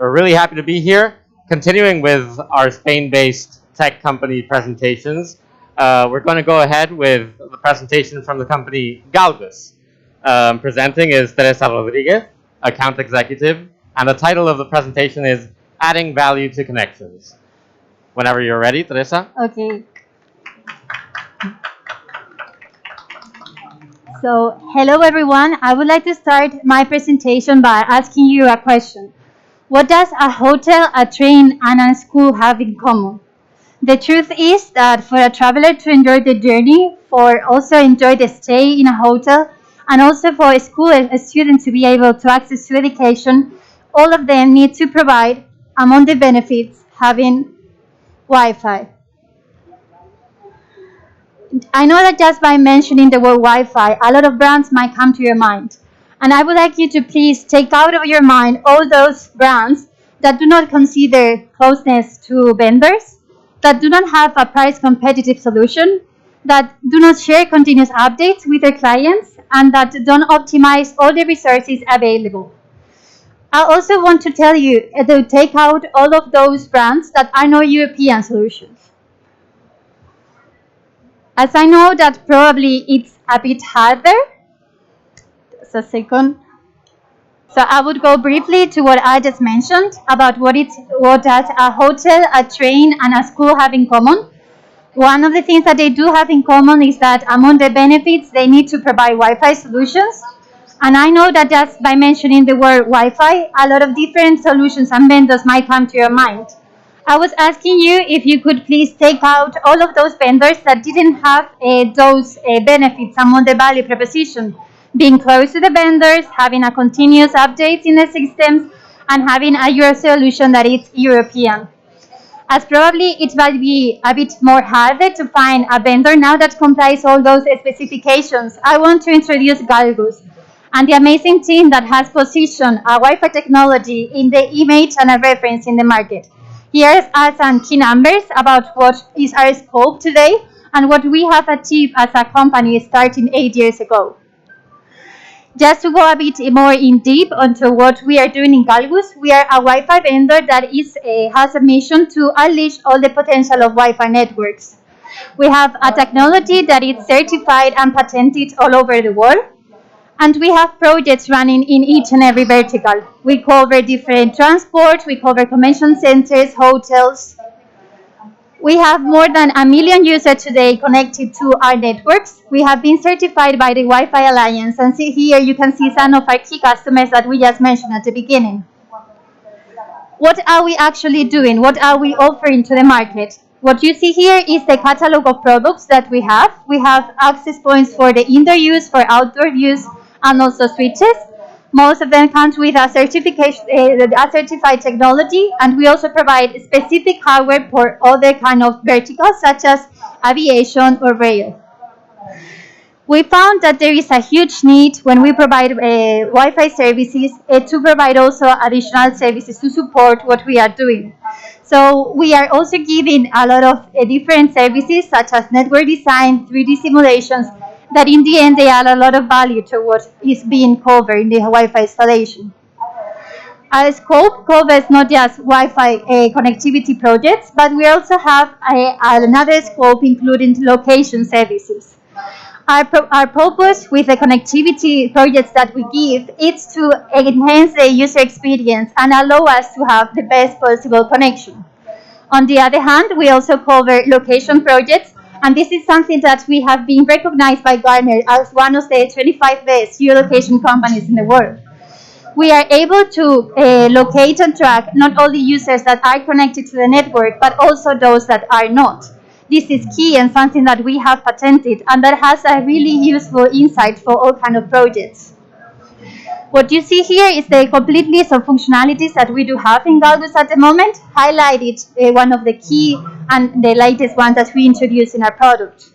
We're really happy to be here. Continuing with our Spain-based tech company presentations, we're going to go ahead with the presentation from the company Galgus. Presenting is Teresa Rodríguez, account executive, and the title of the presentation is Adding Value to Connections. Whenever you're ready, Teresa. Okay. So, hello everyone. I would like to start my presentation by asking you a question. What does a hotel, a train, and a school have in common? The truth is that for a traveler to enjoy the journey, for also enjoy the stay in a hotel, and also for a school, a student to be able to access to education, all of them need to provide, among the benefits, having Wi-Fi. I know that just by mentioning the word Wi-Fi, a lot of brands might come to your mind. And I would like you to please take out of your mind all those brands that do not consider closeness to vendors, that do not have a price competitive solution, that do not share continuous updates with their clients, and that don't optimize all the resources available. I also want to tell you to take out all of those brands that are not European solutions. As I know that probably it's a bit harder, just a second. So I would go briefly to what I just mentioned about what does a hotel, a train, and a school have in common. One of the things that they do have in common is that among the benefits, they need to provide Wi-Fi solutions. And I know that just by mentioning the word Wi-Fi, a lot of different solutions and vendors might come to your mind. I was asking you if you could please take out all of those vendors that didn't have those benefits among the value proposition. Being close to the vendors, having a continuous updates in the systems, and having a Euro solution that is European. As probably it might be a bit more harder to find a vendor now that complies all those specifications, I want to introduce Galgus and the amazing team that has positioned a Wi-Fi technology in the image and a reference in the market. Here are some key numbers about what is our scope today and what we have achieved as a company starting 8 years ago. Just to go a bit more in deep onto what we are doing in Galgus, we are a Wi-Fi vendor that has a mission to unleash all the potential of Wi-Fi networks. We have a technology that is certified and patented all over the world, and we have projects running in each and every vertical. We cover different transport, we cover convention centers, hotels. We have more than 1 million users today connected to our networks. We have been certified by the Wi-Fi Alliance, and see here you can see some of our key customers that we just mentioned at the beginning. What are we actually doing? What are we offering to the market? What you see here is the catalog of products that we have. We have access points for the indoor use, for outdoor use, and also switches. Most of them come with a certified technology, and we also provide specific hardware for other kind of verticals, such as aviation or rail. We found that there is a huge need when we provide Wi-Fi services to provide also additional services to support what we are doing. So we are also giving a lot of different services, such as network design, 3D simulations, that in the end they add a lot of value to what is being covered in the Wi-Fi installation. Our scope covers not just Wi-Fi connectivity projects, but we also have another scope including location services. Our purpose with the connectivity projects that we give is to enhance the user experience and allow us to have the best possible connection. On the other hand, we also cover location projects, and this is something that we have been recognized by Gartner as one of the 25 best geolocation companies in the world. We are able to locate and track not only users that are connected to the network, but also those that are not. This is key and something that we have patented, and that has a really useful insight for all kinds of projects. What you see here is the complete list of functionalities that we do have in Galgus at the moment, highlighted one of the key and the latest ones that we introduced in our product.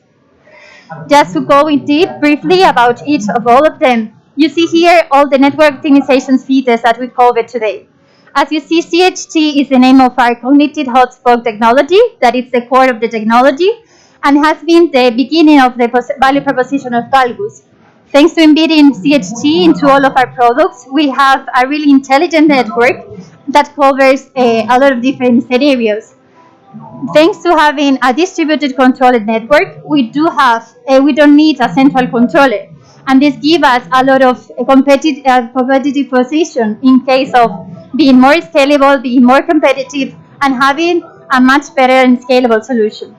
Just to go in deep briefly about each of all of them, you see here all the network optimization features that we covered today. As you see, CHT is the name of our cognitive hotspot technology, that is the core of the technology, and has been the beginning of the value proposition of Galgus. Thanks to embedding CHT into all of our products, we have a really intelligent network that covers a lot of different scenarios. Thanks to having a distributed controlled network, we don't need a central controller, and this gives us a lot of competitive position in case of being more scalable, being more competitive, and having a much better and scalable solution.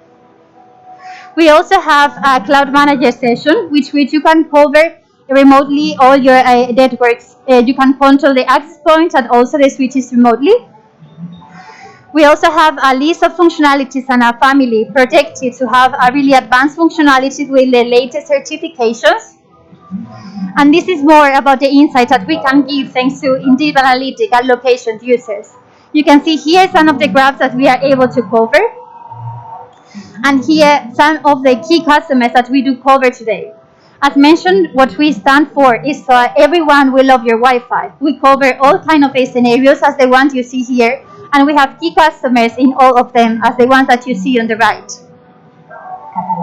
We also have a cloud manager session, which you can cover remotely all your networks. You can control the access points and also the switches remotely. We also have a list of functionalities and a family protected to have a really advanced functionality with the latest certifications. And this is more about the insights that we can give thanks to in-depth analytic and location users. You can see here some of the graphs that we are able to cover. And here some of the key customers that we do cover today. As mentioned, what we stand for is everyone will love your Wi-Fi. We cover all kinds of scenarios as the ones you see here, and we have key customers in all of them as the ones that you see on the right.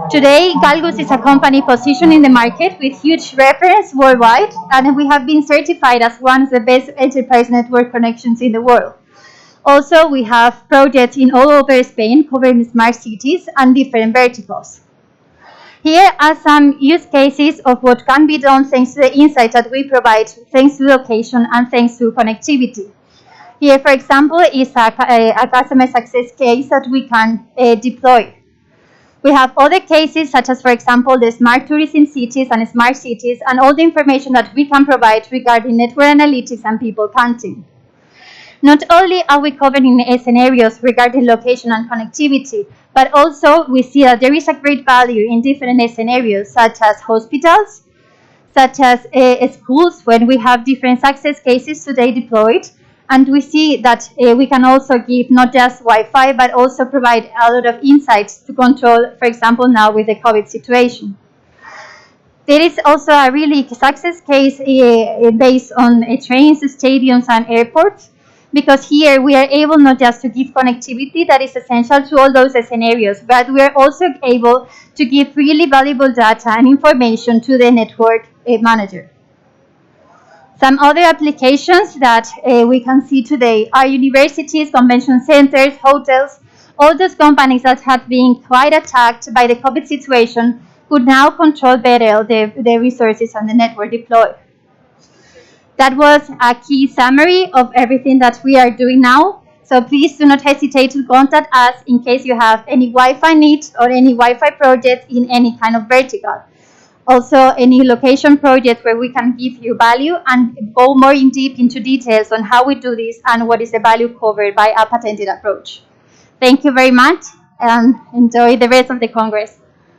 Today, Galgus is a company positioned in the market with huge reference worldwide, and we have been certified as one of the best enterprise network connections in the world. Also, we have projects in all over Spain covering smart cities and different verticals. Here are some use cases of what can be done thanks to the insights that we provide, thanks to location and thanks to connectivity. Here, for example, is a customer success case that we can deploy. We have other cases such as, for example, the smart tourism cities and smart cities and all the information that we can provide regarding network analytics and people counting. Not only are we covering scenarios regarding location and connectivity, but also we see that there is a great value in different scenarios such as hospitals, such as schools when we have different success cases today deployed. And we see that we can also give not just Wi-Fi, but also provide a lot of insights to control, for example, now with the COVID situation. There is also a really success case based on trains, stadiums, and airports, because here we are able not just to give connectivity that is essential to all those scenarios, but we are also able to give really valuable data and information to the network manager. Some other applications that we can see today are universities, convention centers, hotels, all those companies that have been quite attacked by the COVID situation could now control better the resources and the network deployed. That was a key summary of everything that we are doing now. So please do not hesitate to contact us in case you have any Wi-Fi needs or any Wi-Fi project in any kind of vertical. Also, any location project where we can give you value and go more in deep into details on how we do this and what is the value covered by a patented approach. Thank you very much and enjoy the rest of the Congress.